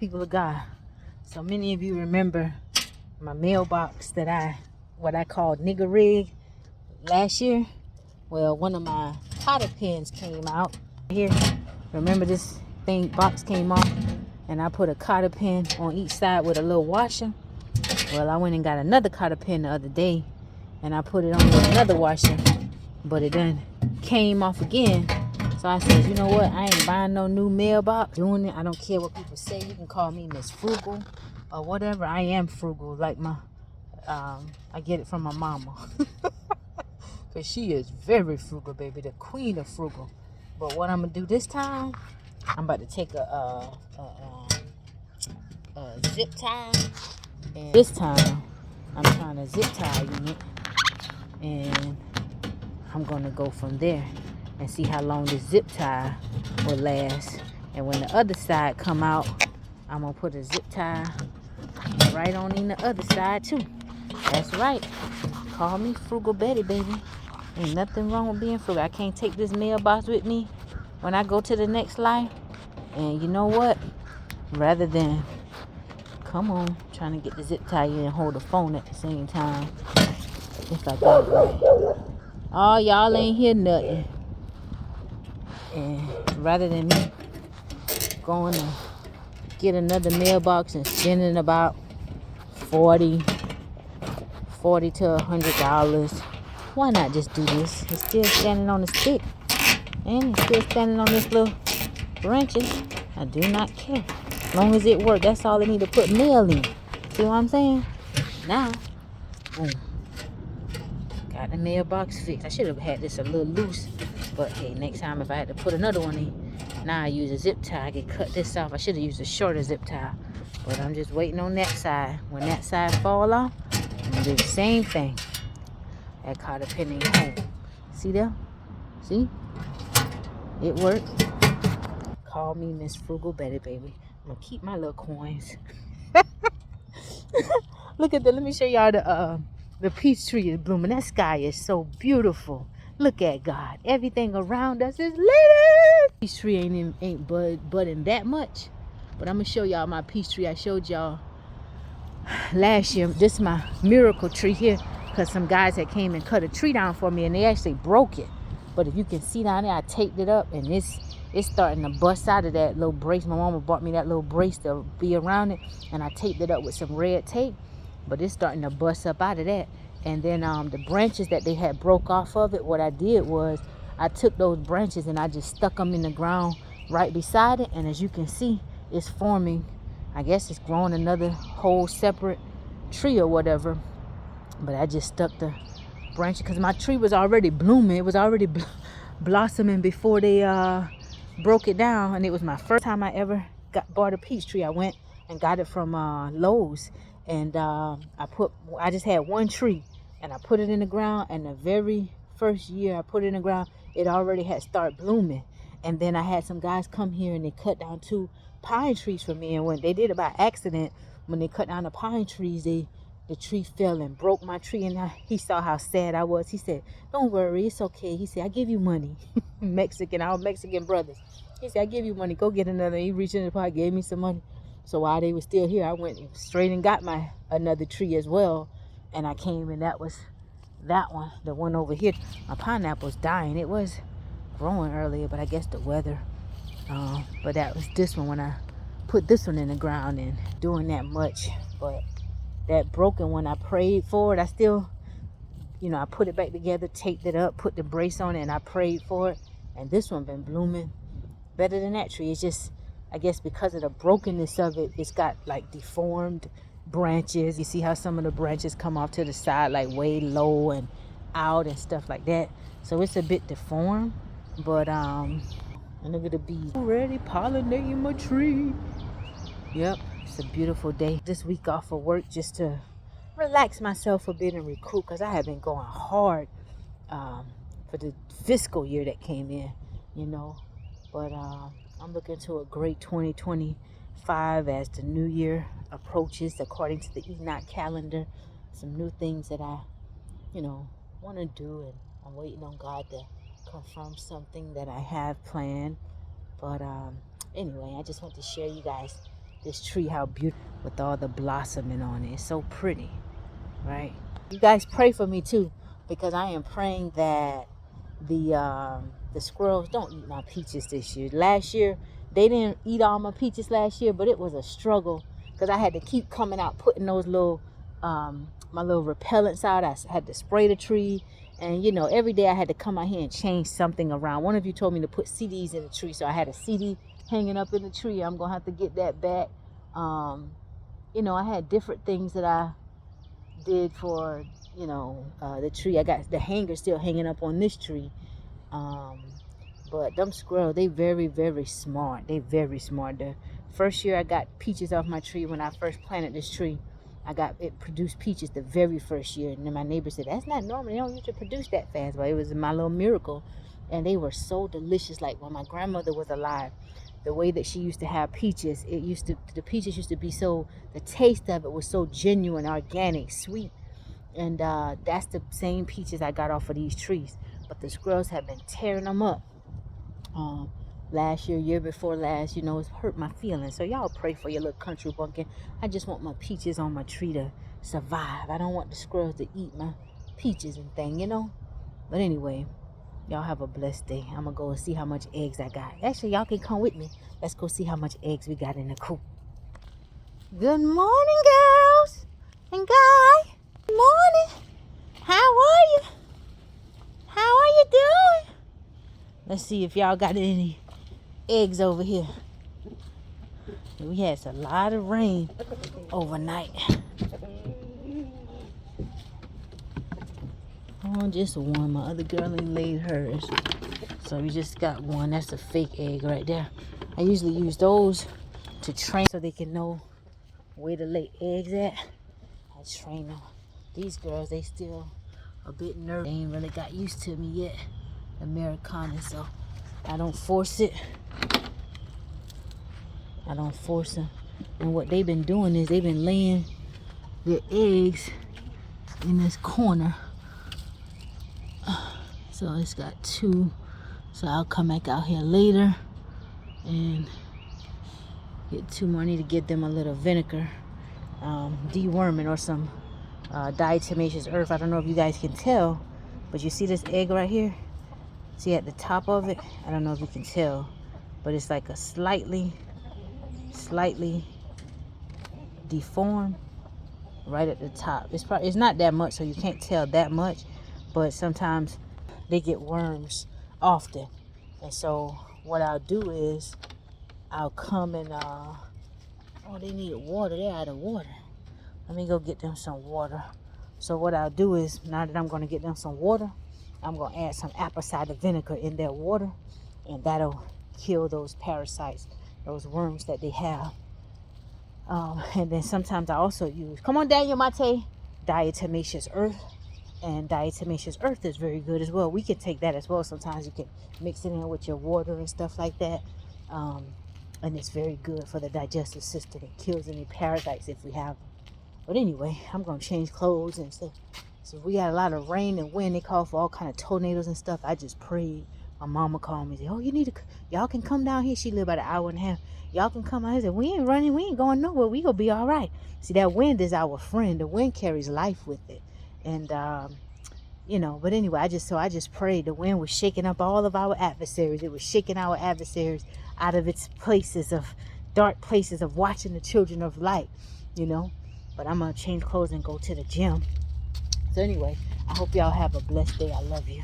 people of God. So many of you remember my mailbox that what I called niggarig last year. Well, one of my cotter pins came out here. Remember this box came off and I put a cotter pin on each side with a little washer. Well, I went and got another cotter pin the other day and I put it on with another washer, but it done came off again. So I said, you know what? I ain't buying no new mailbox. Doing it. I don't care what people say. You can call me Miss Frugal or whatever. I am frugal. Like I get it from my mama. Because she is very frugal, baby. The queen of frugal. But what I'm going to do this time, I'm about to take a zip tie. And this time, I'm trying to zip tie a unit. And I'm going to go from there and see how long this zip tie will last. And when the other side come out, I'm going to put a zip tie right on in the other side too. That's right. Call me Frugal Betty, baby. Ain't nothing wrong with being frugal. I can't take this mailbox with me when I go to the next life. And you know what? Rather than, come on, trying to get the zip tie in and hold the phone at the same time. If I got it right. Oh, y'all ain't hear nothing. And rather than me going to get another mailbox and spending about $40 to $100, why not just do this? It's still standing on the stick. And it's still standing on this little branches. I do not care. As long as it works, that's all I need to put mail in. See what I'm saying? Now, boom. Got the mailbox fixed. I should have had this a little loose. But hey, next time if I had to put another one in, now I use a zip tie. I can cut this off. I should have used a shorter zip tie. But I'm just waiting on that side. When that side fall off, I'm going to do the same thing. That cotter pin ain't home. See there? See? It worked. Call me Miss Frugal Betty, baby. I'm going to keep my little coins. Look at that. Let me show y'all the peach tree is blooming. That sky is so beautiful. Look at God. Everything around us is lit. Peach tree ain't budding that much. But I'm going to show y'all my peach tree I showed y'all last year. This is my miracle tree here. Because some guys that came and cut a tree down for me and they actually broke it. But if you can see down there, I taped it up and it's starting to bust out of that little brace. My mama bought me that little brace to be around it. And I taped it up with some red tape. But it's starting to bust up out of that. And then the branches that they had broke off of it, what I did was I took those branches and I just stuck them in the ground right beside it. And as you can see, it's forming, I guess it's growing another whole separate tree or whatever. But I just stuck the branch because my tree was already blooming. It was already blossoming before they broke it down. And it was my first time I ever bought a peach tree. I went and got it from Lowe's. And I just had one tree and I put it in the ground. And the very first year I put it in the ground, it already had started blooming. And then I had some guys come here and they cut down 2 pine trees for me. And when they did it by accident, when they cut down the pine trees, the tree fell and broke my tree. And he saw how sad I was. He said, don't worry, it's okay. He said, I give you money. Our Mexican brothers. He said, I give you money. Go get another. He reached in the pocket, gave me some money. So while they were still here, I went straight and got another tree as well. And I came and that was that one, the one over here. My pineapple's dying. It was growing earlier, but I guess the weather. But that was this one when I put this one in the ground and doing that much. But that broken one, I prayed for it. I still, I put it back together, taped it up, put the brace on it, and I prayed for it. And this one been blooming better than that tree. It's just, I guess because of the brokenness of it, it's got like deformed branches. You see how some of the branches come off to the side like way low and out and stuff like that. So it's a bit deformed. But and look at the bees already pollinating my tree. Yep, it's a beautiful day. This week off of work just to relax myself a bit and recoup because I have been going hard for the fiscal year that came in, But I'm looking to a great 2025 as the new year approaches according to the Enoch calendar. Some new things that I, want to do, and I'm waiting on God to confirm something that I have planned. But anyway, I just want to share you guys this tree, how beautiful with all the blossoming on it. It's so pretty, right? You guys pray for me too, because I am praying that the squirrels don't eat my peaches this year. Last year they didn't eat all my peaches last year, but it was a struggle because I had to keep coming out putting those little my little repellents out. I had to spray the tree, and you know, every day I had to come out here and change something around. One of you told me to put CDs in the tree, so I had a CD hanging up in the tree. I'm gonna have to get that back. You know, I had different things that I did for, you know, the tree. I got the hanger still hanging up on this tree. But them squirrels, they very, very smart. They very smart. The first year I got peaches off my tree, when I first planted this tree, it produced peaches the very first year. And then my neighbor said, that's not normal. They don't usually produce that fast. But it was my little miracle. And they were so delicious. Like when my grandmother was alive, the way that she used to have peaches, the peaches used to be so, the taste of it was so genuine, organic, sweet. And that's the same peaches I got off of these trees. But the squirrels have been tearing them up. Last year before last, you know, it's hurt my feelings. So y'all pray for your little country bumpkin. I just want my peaches on my tree to survive. I don't want the squirrels to eat my peaches and thing, you know. But anyway, y'all have a blessed day. I'm gonna go and see how much eggs I got. Actually, y'all can come with me. Let's go see how much eggs we got in the coop. Good morning, girls and guy. Good morning. How are you? How are you doing? Let's see if y'all got any eggs over here. We had a lot of rain overnight. Oh, just one. My other girl ain't laid hers. So we just got one. That's a fake egg right there. I usually use those to train so they can know where to lay eggs at. I train them. These girls, they still a bit nervous. They ain't really got used to me yet, Americana, so I don't force it. I don't force them. And what they've been doing is they've been laying their eggs in this corner. So it's got two. So I'll come back out here later and get two more. I need to give them a little vinegar, deworming, or some diatomaceous earth. I don't know if you guys can tell, but you see this egg right here? See at the top of it? I don't know if you can tell, but it's like a slightly deformed right at the top. It's not that much, so you can't tell that much, but sometimes they get worms often. And so what I'll do is I'll come and oh, they need water. They're out of water. Let me go get them some water. So what I'll do is, now that I'm going to get them some water, I'm going to add some apple cider vinegar in their water, and that'll kill those parasites, those worms that they have. And then sometimes I also use, come on Daniel Mate, diatomaceous earth. And diatomaceous earth is very good as well. We can take that as well. Sometimes you can mix it in with your water and stuff like that. And it's very good for the digestive system. It kills any parasites if we have them. But anyway, I'm going to change clothes and stuff. So we got a lot of rain and wind. They call for all kind of tornadoes and stuff. I just prayed. My mama called me and said, oh, y'all can come down here. She lived about an hour and a half. Y'all can come out here. I said, we ain't running. We ain't going nowhere. We going to be all right. See, that wind is our friend. The wind carries life with it. And, you know, but anyway, I just prayed. The wind was shaking up all of our adversaries. It was shaking our adversaries out of its places of dark places of watching the children of light, you know. But I'm going to change clothes and go to the gym. So anyway, I hope y'all have a blessed day. I love you.